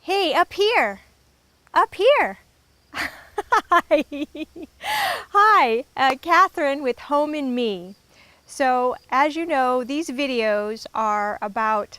Hey, up here. Up here. Hi. Hi, Catherine with Home and Me. So, as you know, these videos are about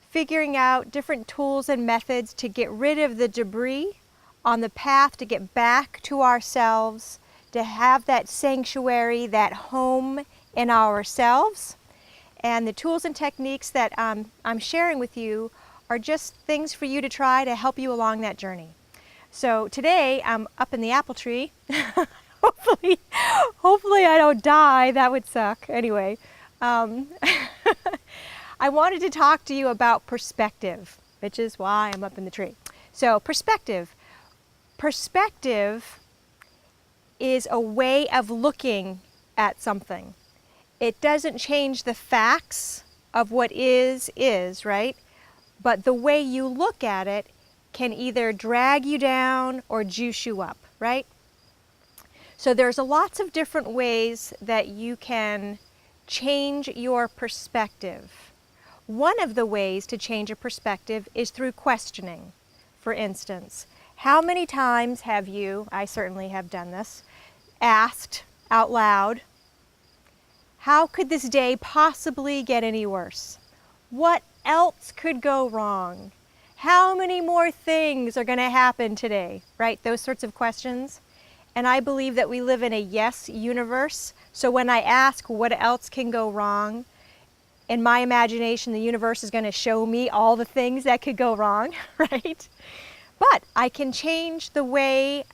figuring out different tools and methods to get rid of the debris on the path to get back to ourselves, to have that sanctuary, that home in ourselves. And the tools and techniques that I'm sharing with you are just things for you to try to help you along that journey. So today I'm up in the apple tree. hopefully I don't die. That would suck. Anyway, I wanted to talk to you about perspective, which is why I'm up in the tree. So perspective. Perspective is a way of looking at something. It doesn't change the facts of what is, right? But the way you look at it can either drag you down or juice you up, right? So there's lots of different ways that you can change your perspective. One of the ways to change a perspective is through questioning. For instance, how many times have you, I certainly have done this, asked out loud, how could this day possibly get any worse? What else could go wrong? How many more things are going to happen today? Right? Those sorts of questions. And I believe that we live in a yes universe. So when I ask what else can go wrong, in my imagination, the universe is going to show me all the things that could go wrong, right? But I can change the way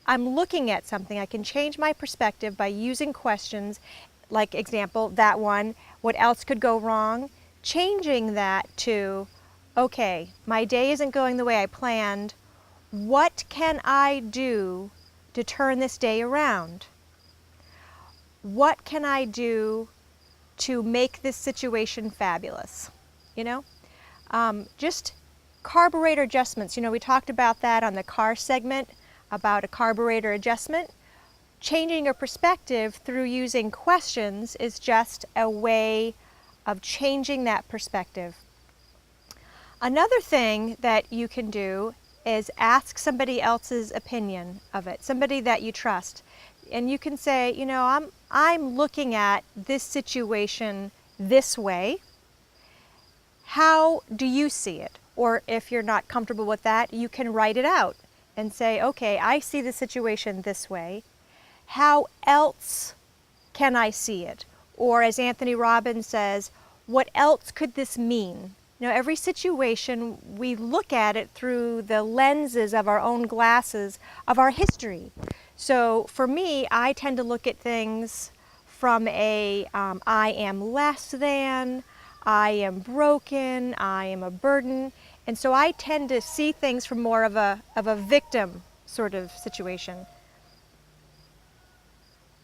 I'm looking at something. I can change my perspective by using questions. Like example, that one, what else could go wrong? Changing that to, okay, my day isn't going the way I planned. What can I do to turn this day around? What can I do to make this situation fabulous? You know, just carburetor adjustments. You know, we talked about that on the car segment, about a carburetor adjustment. Changing your perspective through using questions is just a way of changing that perspective. Another thing that you can do is ask somebody else's opinion of it, somebody that you trust. And you can say, you know, I'm looking at this situation this way. How do you see it? Or if you're not comfortable with that, you can write it out and say, okay, I see the situation this way. How else can I see it? Or as Anthony Robbins says, what else could this mean? You know, every situation, we look at it through the lenses of our own glasses of our history. So for me, I tend to look at things from a I am less than, I am broken, I am a burden. And so I tend to see things from more of a victim sort of situation.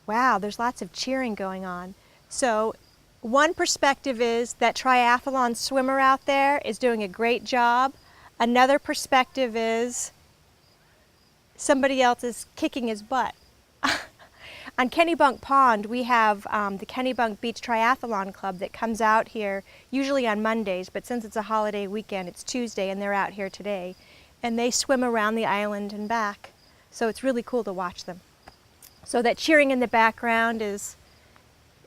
Wow, there's lots of cheering going on. So one perspective is that triathlon swimmer out there is doing a great job. Another perspective is somebody else is kicking his butt. On Kennebunk Pond, we have the Kennebunk Beach Triathlon Club that comes out here usually on Mondays, but since it's a holiday weekend, it's Tuesday and they're out here today. And they swim around the island and back. So it's really cool to watch them. So that cheering in the background is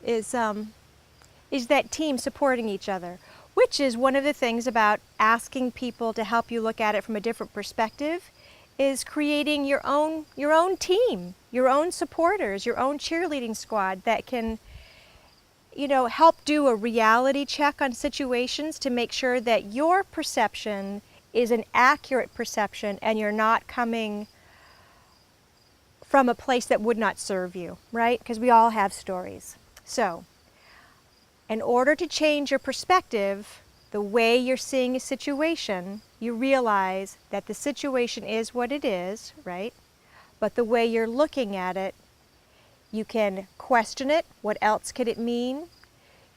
that team supporting each other, which is one of the things about asking people to help you look at it from a different perspective, is creating your own team, your own supporters, your own cheerleading squad that can, you know, help do a reality check on situations to make sure that your perception is an accurate perception and you're not coming from a place that would not serve you, right? Because we all have stories. So, in order to change your perspective, the way you're seeing a situation, you realize that the situation is what it is, right? But the way you're looking at it, you can question it. What else could it mean?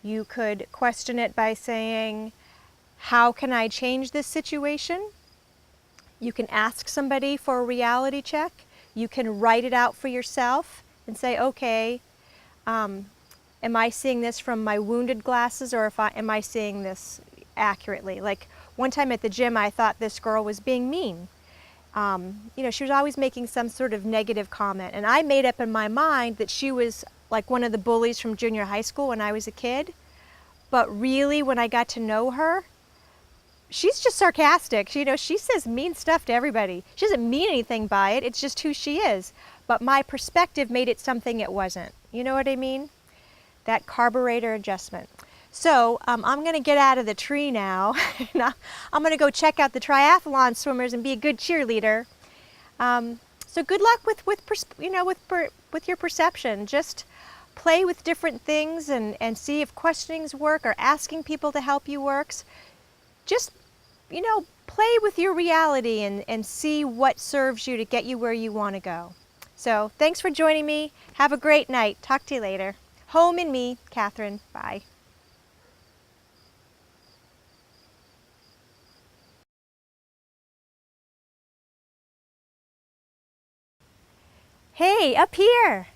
You could question it by saying, how can I change this situation? You can ask somebody for a reality check. You can write it out for yourself and say, okay, am I seeing this from my wounded glasses, or am I seeing this accurately? Like, one time at the gym, I thought this girl was being mean. You know, she was always making some sort of negative comment, and I made up in my mind that she was like one of the bullies from junior high school when I was a kid. But really, when I got to know her, she's just sarcastic. You know, she says mean stuff to everybody. She doesn't mean anything by it. It's just who she is. But my perspective made it something it wasn't. You know what I mean? That carburetor adjustment. So I'm going to get out of the tree now. I'm going to go check out the triathlon swimmers and be a good cheerleader. So good luck with your perception. Just play with different things and see if questionings work or asking people to help you works. Just, you know, play with your reality and see what serves you to get you where you want to go. So thanks for joining me. Have a great night. Talk to you later. Home and me, Catherine. Bye. Hey, up here.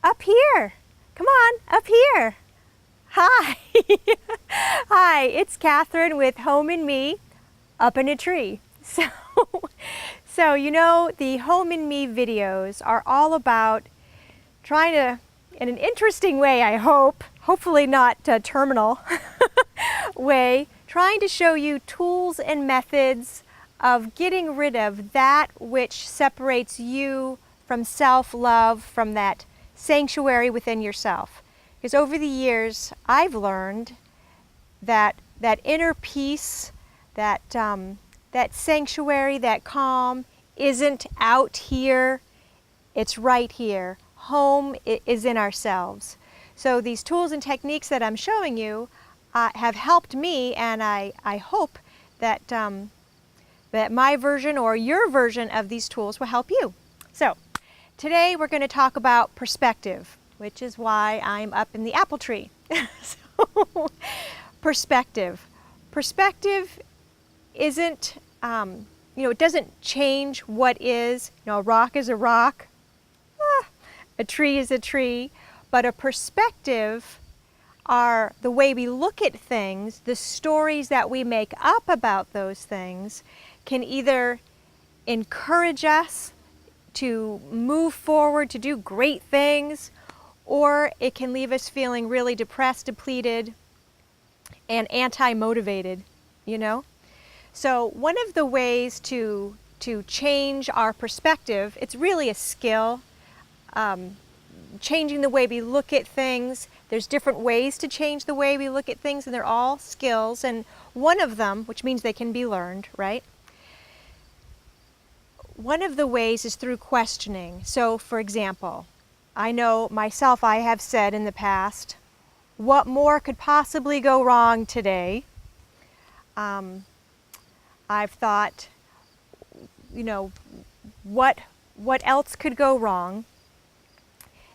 Up here. Come on, up here. Hi. Hi, it's Catherine with Home and Me up in a tree. So you know, the Home and Me videos are all about trying to, in an interesting way, I hope, hopefully not terminal way, trying to show you tools and methods of getting rid of that which separates you from self-love, from that sanctuary within yourself. Because over the years, I've learned that that inner peace, that sanctuary, that calm, isn't out here, it's right here. Home is in ourselves. So these tools and techniques that I'm showing you have helped me, and I hope that, that my version or your version of these tools will help you. So today we're going to talk about perspective, which is why I'm up in the apple tree. So, perspective. Perspective isn't, you know, it doesn't change what is. You know, a rock is a rock, a tree is a tree, but a perspective are the way we look at things, the stories that we make up about those things can either encourage us to move forward, to do great things, or it can leave us feeling really depressed, depleted, and anti-motivated, you know? So one of the ways to change our perspective, it's really a skill, changing the way we look at things. There's different ways to change the way we look at things, and they're all skills, and one of them, which means they can be learned, right? One of the ways is through questioning. So, for example, I know myself, I have said in the past, what more could possibly go wrong today? I've thought, you know, what else could go wrong?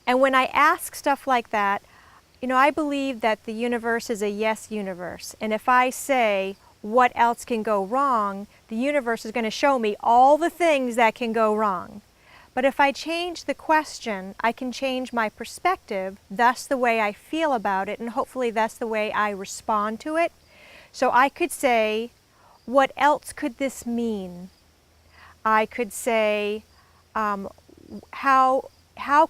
And when I ask stuff like that, you know, I believe that the universe is a yes universe. And if I say, what else can go wrong, the universe is going to show me all the things that can go wrong. But if I change the question, I can change my perspective, thus the way I feel about it, and hopefully thus the way I respond to it. So I could say, what else could this mean? I could say, how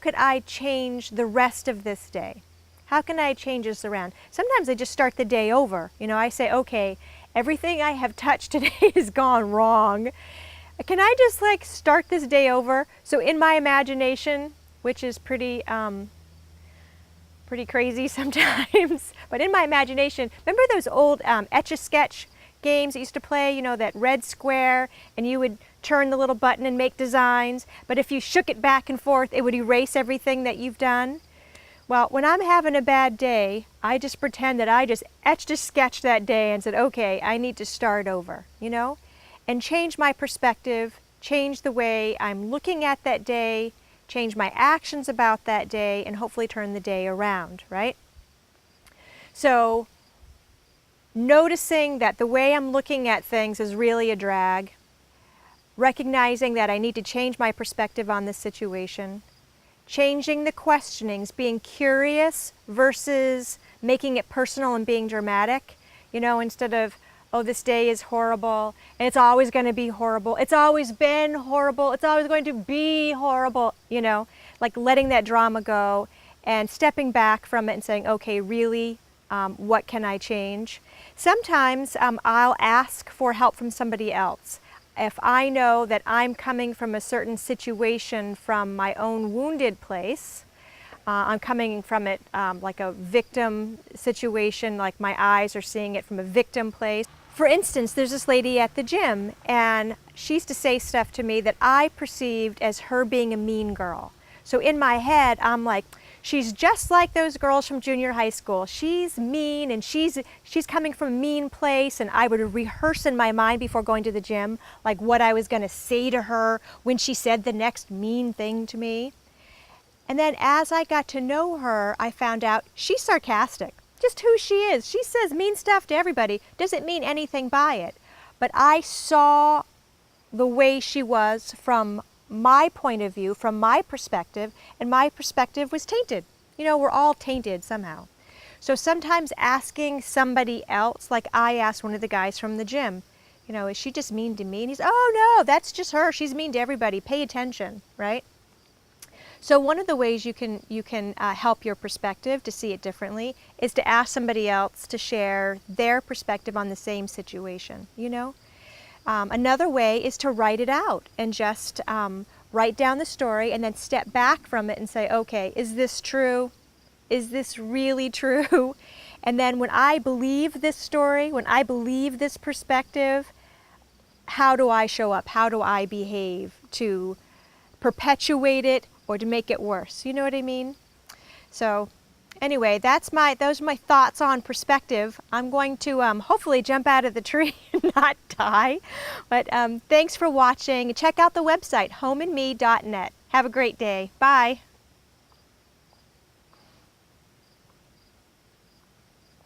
could I change the rest of this day? How can I change this around? Sometimes I just start the day over. You know, I say, okay, everything I have touched today has gone wrong. Can I just like start this day over? So in my imagination, which is pretty crazy sometimes, but in my imagination, remember those old Etch-a-Sketch games that used to play, you know, that red square, and you would turn the little button and make designs, but if you shook it back and forth, it would erase everything that you've done? Well, when I'm having a bad day, I just pretend that I just etched a sketch that day and said, okay, I need to start over, you know? And change my perspective, change the way I'm looking at that day, change my actions about that day, and hopefully turn the day around, right? So, noticing that the way I'm looking at things is really a drag, recognizing that I need to change my perspective on this situation, changing the questionings, being curious versus making it personal and being dramatic. You know, instead of oh, this day is horrible, and it's always going to be horrible. It's always been horrible. It's always going to be horrible, you know, like letting that drama go and stepping back from it and saying, okay, really, what can I change? Sometimes I'll ask for help from somebody else. If I know that I'm coming from a certain situation from my own wounded place, I'm coming from it like a victim situation, like my eyes are seeing it from a victim place. For instance, there's this lady at the gym, and she used to say stuff to me that I perceived as her being a mean girl. So in my head, I'm like, she's just like those girls from junior high school. She's mean, and she's coming from a mean place, and I would rehearse in my mind before going to the gym, like what I was going to say to her when she said the next mean thing to me. And then as I got to know her, I found out she's sarcastic. Just who she is. She says mean stuff to everybody, doesn't mean anything by it. But I saw the way she was from my point of view, from my perspective, and my perspective was tainted. You know, we're all tainted somehow. So sometimes asking somebody else, like I asked one of the guys from the gym, you know, is she just mean to me? And he's, oh no, that's just her. She's mean to everybody. Pay attention, right? So one of the ways you can help your perspective to see it differently is to ask somebody else to share their perspective on the same situation, you know? Another way is to write it out and just write down the story and then step back from it and say, okay, is this true? Is this really true? And then when I believe this story, when I believe this perspective, how do I show up? How do I behave to perpetuate it or to make it worse? You know what I mean? So anyway, those are my thoughts on perspective. I'm going to hopefully jump out of the tree and not die. But thanks for watching. Check out the website, homeandme.net. Have a great day. Bye.